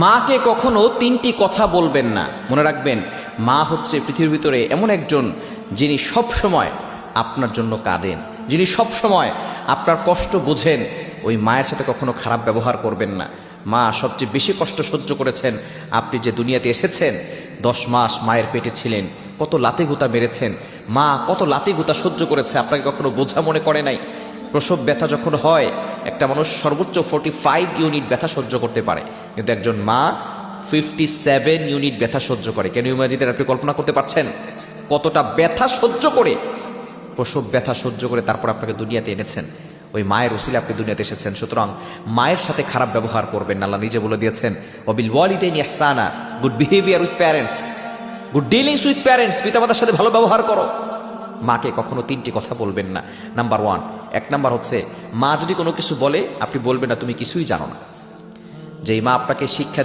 মাকে কখনো তিনটি কথা বলবেন না। মনে রাখবেন, মা হচ্ছে পৃথিবীর ভিতরে এমন একজন যিনি সব সময় আপনার জন্য কাঁদেন, যিনি সব সময় আপনার কষ্ট বোঝেন। ওই মায়ের সাথে কখনো খারাপ ব্যবহার করবেন না। মা সবচেয়ে বেশি কষ্ট সহ্য করেছেন। আপনি যে দুনিয়াতে এসেছেন, 10 মাস মায়ের পেটে ছিলেন, কত লাতে গুতা মেরেছেন, মা কত লাতে গুতা সহ্য করেছে, আপনাকে কখনো বোঝা মনে করে নাই। প্রসব ব্যথা যখন হয়, একটা মানুষ সর্বোচ্চ 45 ইউনিট ব্যথা সহ্য করতে পারে, কিন্তু একজন মা 57 ইউনিট ব্যথা সহ্য করে। কেন ইমাজিনের, আপনি কল্পনা করতে পারছেন কতটা ব্যথা সহ্য করে, প্রসব ব্যথা সহ্য করে তারপর আপনাকে দুনিয়াতে এনেছেন। ওই মায়ের উসিলে আপনি দুনিয়াতে এসেছেন। সুতরাং মায়ের সাথে খারাপ ব্যবহার করবেন না। আল্লাহ নিজে বলে দিয়েছেন, ওয়াবিল ওয়ালিদাইনি ইহসানা, good behaviour with parents, good dealings with parents, পিতামাতার সাথে ভালো ব্যবহার করো। মাকে কখনো তিনটি কথা বলবেন না। নাম্বার 1, 1 নাম্বার হচ্ছে, মা যদি কোনো কিছু বলে আপনি বলবেন না তুমি কিছুই জানো না। যেই মা আপনাকে শিক্ষা